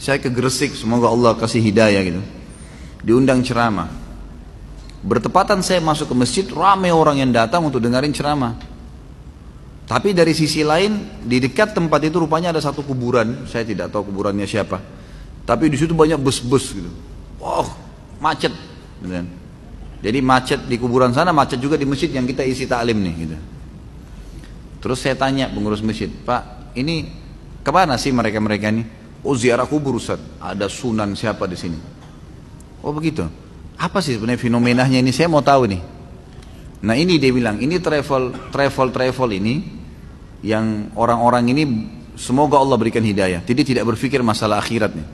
Saya ke Gresik, semoga Allah kasih hidayah gitu. Diundang ceramah. Bertepatan saya masuk ke masjid, ramai orang yang datang untuk dengerin ceramah. Tapi dari sisi lain, di dekat tempat itu rupanya ada satu kuburan. Saya tidak tahu kuburannya siapa. Tapi di situ banyak bus-bus gitu. Wow, macet. Jadi macet di kuburan sana, macet juga di masjid yang kita isi taklim nih gitu. Terus saya tanya pengurus masjid, Pak, ini kemana sih mereka-mereka ini? Oh, ziarah kubur Ustaz. Ada sunan siapa di sini? Oh begitu. Apa sih sebenarnya fenomenanya ini? Saya mau tahu nih. Nah ini dia bilang, ini travel ini yang orang-orang ini semoga Allah berikan hidayah. Jadi tidak berpikir masalah akhirat nih.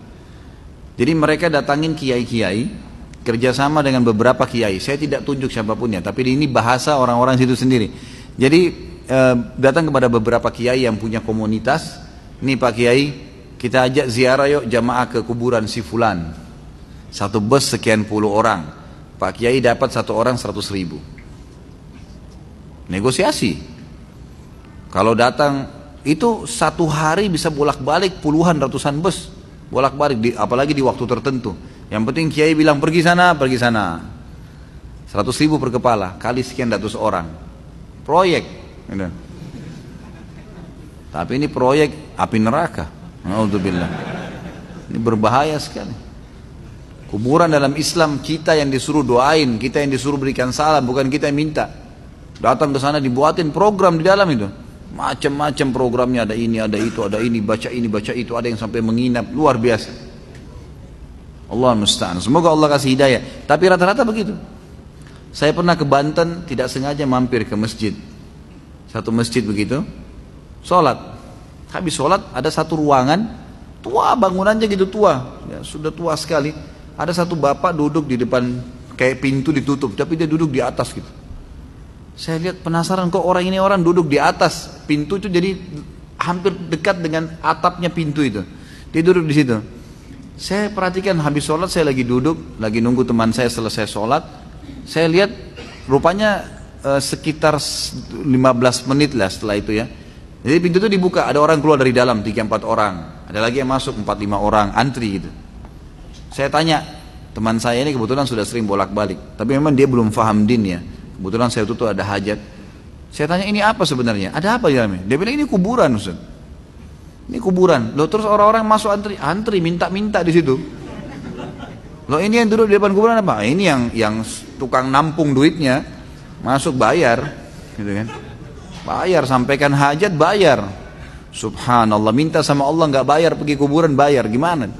Jadi mereka datangin kiai-kiai, kerjasama dengan beberapa kiai. Saya tidak tunjuk siapapunnya, tapi ini bahasa orang-orang situ sendiri. Jadi datang kepada beberapa kiai yang punya komunitas. Ini Pak Kiai, kita ajak ziarah yuk jamaah ke kuburan si fulan. Satu bus sekian puluh orang. Pak Kiai dapat satu orang 100.000. Negosiasi. Kalau datang itu satu hari bisa bolak-balik puluhan ratusan bus. Bolak-balik, apalagi di waktu tertentu. Yang penting Kiai bilang pergi sana, pergi sana. 100.000 per kepala, kali sekian ratus orang. Proyek. Tapi ini proyek api neraka. Alhamdulillah. Ini berbahaya sekali. Kuburan dalam Islam kita yang disuruh doain, kita yang disuruh berikan salam, bukan kita yang minta. Datang ke sana dibuatin program di dalam itu. Macam-macam programnya, ada ini, ada itu, ada ini, baca itu, ada yang sampai menginap, luar biasa. Allah musta'an. Semoga Allah kasih hidayah. Tapi rata-rata begitu. Saya pernah ke Banten, tidak sengaja mampir ke masjid. Satu masjid begitu. Sholat. Habis sholat ada satu ruangan tua, bangunannya gitu tua ya, sudah tua sekali. Ada satu bapak duduk di depan, kayak pintu ditutup, tapi dia duduk di atas gitu. Saya lihat penasaran, kok orang ini orang duduk di atas pintu itu, jadi hampir dekat dengan atapnya pintu itu. Dia duduk di situ. Saya perhatikan habis sholat, saya lagi duduk, lagi nunggu teman saya selesai sholat. Saya lihat rupanya sekitar 15 menit lah setelah itu ya. Jadi pintu itu dibuka, ada orang keluar dari dalam 3-4 orang, ada lagi yang masuk 4-5 orang, antri gitu. Saya tanya, teman saya ini kebetulan sudah sering bolak-balik, tapi memang dia belum paham din ya. Kebetulan saya tuh ada hajat. Saya tanya, ini apa sebenarnya? Ada apa di dalamnya? Dia bilang ini kuburan Ustaz. Ini kuburan. Loh terus orang-orang masuk antri minta-minta di situ. Loh ini yang duduk di depan kuburan apa? Ini yang tukang nampung duitnya masuk bayar, gitu kan? Bayar, sampaikan hajat bayar. Subhanallah, minta sama Allah nggak bayar, pergi kuburan bayar, gimana?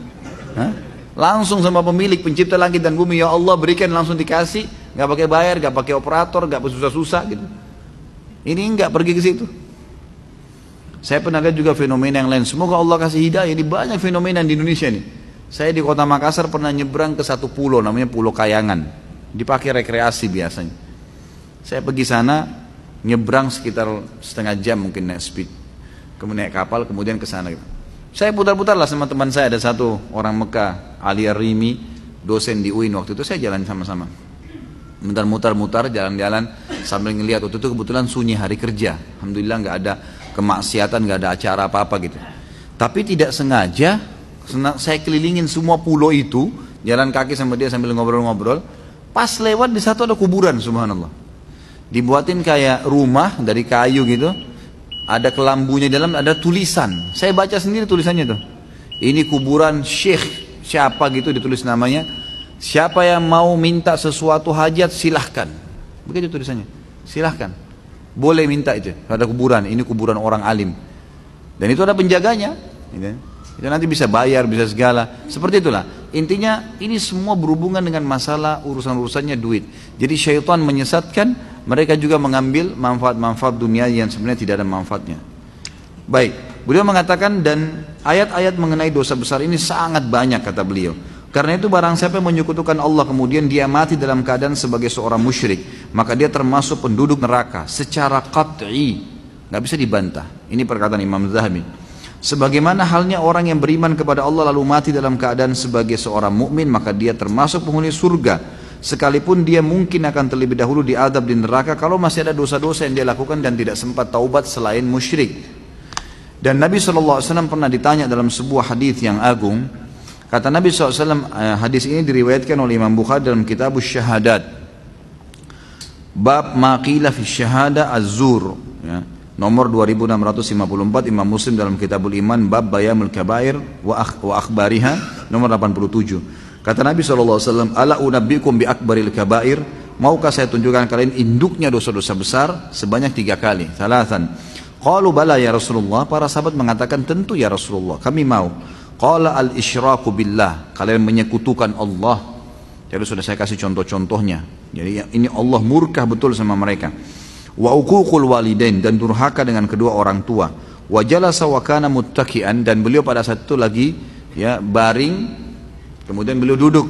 Hah? Langsung sama pemilik pencipta langit dan bumi, ya Allah berikan, langsung dikasih, nggak pakai bayar, nggak pakai operator, nggak bersusah-susah gitu. Ini nggak pergi ke situ. Saya pernah lihat juga fenomena yang lain. Semoga Allah kasih hidayah. Ini banyak fenomena di Indonesia nih. Saya di kota Makassar pernah nyebrang ke satu pulau, namanya Pulau Kayangan. Dipakai rekreasi biasanya. Saya pergi sana, nyebrang sekitar setengah jam mungkin naik speed, kemudian naik kapal, kemudian ke sana gitu. Saya putar-putar lah sama teman saya, ada satu orang Mekah, Ali Ar-Rimi, dosen di UIN waktu itu. Saya jalan sama-sama, mutar-mutar jalan-jalan sambil ngelihat. Waktu itu kebetulan sunyi, hari kerja, alhamdulillah nggak ada kemaksiatan, nggak ada acara apa-apa gitu. Tapi tidak sengaja saya kelilingin semua pulau itu, jalan kaki sama dia sambil ngobrol-ngobrol. Pas lewat di satu ada kuburan, subhanallah. Dibuatin kayak rumah dari kayu gitu, ada kelambunya di dalam, ada tulisan. Saya baca sendiri tulisannya tuh. Ini kuburan Syekh siapa gitu, ditulis namanya. Siapa yang mau minta sesuatu hajat silahkan. Begitu tulisannya. Silahkan. Boleh minta itu. Ada kuburan. Ini kuburan orang alim. Dan itu ada penjaganya. Itu nanti bisa bayar, bisa segala. Seperti itulah. Intinya ini semua berhubungan dengan masalah urusan-urusannya duit. Jadi syaitan menyesatkan, mereka juga mengambil manfaat-manfaat dunia yang sebenarnya tidak ada manfaatnya. Baik, beliau mengatakan, dan ayat-ayat mengenai dosa besar ini sangat banyak kata beliau. Karena itu barang siapa yang menyekutukan Allah kemudian dia mati dalam keadaan sebagai seorang musyrik, maka dia termasuk penduduk neraka secara qat'i, nggak bisa dibantah. Ini perkataan Imam Zahabi. Sebagaimana halnya orang yang beriman kepada Allah lalu mati dalam keadaan sebagai seorang mukmin, maka dia termasuk penghuni surga, sekalipun dia mungkin akan terlebih dahulu diadab di neraka kalau masih ada dosa-dosa yang dia lakukan dan tidak sempat taubat selain musyrik. Dan Nabi SAW pernah ditanya dalam sebuah hadis yang agung, Kata Nabi SAW, hadis ini diriwayatkan oleh Imam Bukhari dalam kitab Syahadat. Bab maqila fi syahada az-zur. Ya. Nomor 2654, Imam Muslim dalam kitabul iman, bab bayamul kabair wa akhbariha, nomor 87. Kata Nabi SAW, ala unabbikum bi akbaril kabair, maukah saya tunjukkan kalian induknya dosa-dosa besar sebanyak 3 kali. Salatan. Qalu bala ya Rasulullah, para sahabat mengatakan tentu ya Rasulullah, kami mau. Qala al-isyraku billah, kalian menyekutukan Allah. Jadi sudah saya kasih contoh-contohnya. Jadi ini Allah murka betul sama mereka. Wa uququl walidain, dan durhaka dengan kedua orang tua. Wa jalasa wa kana muttaki'an, dan beliau pada saat itu lagi ya baring, kemudian beliau duduk.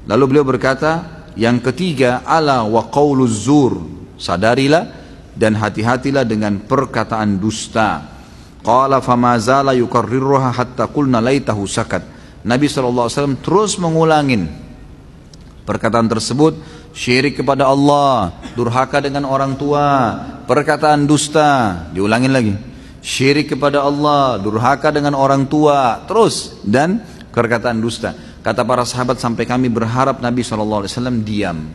Lalu beliau berkata, yang ketiga, ala wa qauluz zur, sadarilah dan hati-hatilah dengan perkataan dusta. Qala fama zala yukarriruha hatta qulna laitahu sakat. Nabi SAW terus mengulangin perkataan tersebut, syirik kepada Allah, durhaka dengan orang tua, perkataan dusta, diulangin lagi, syirik kepada Allah, durhaka dengan orang tua, terus, dan perkataan dusta. Kata para sahabat sampai kami berharap Nabi SAW diam,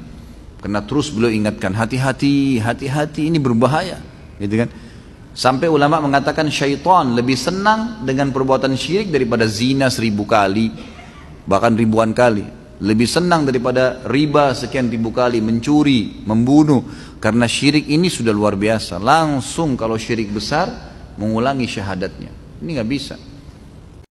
karena terus beliau ingatkan, hati-hati, hati-hati, ini berbahaya, gitu kan. Sampai ulama mengatakan syaitan lebih senang dengan perbuatan syirik daripada zina 1000 kali, bahkan ribuan kali. Lebih senang daripada riba sekian ribu kali, mencuri, membunuh. Karena syirik ini sudah luar biasa. Langsung kalau syirik besar, mengulangi syahadatnya. Ini nggak bisa.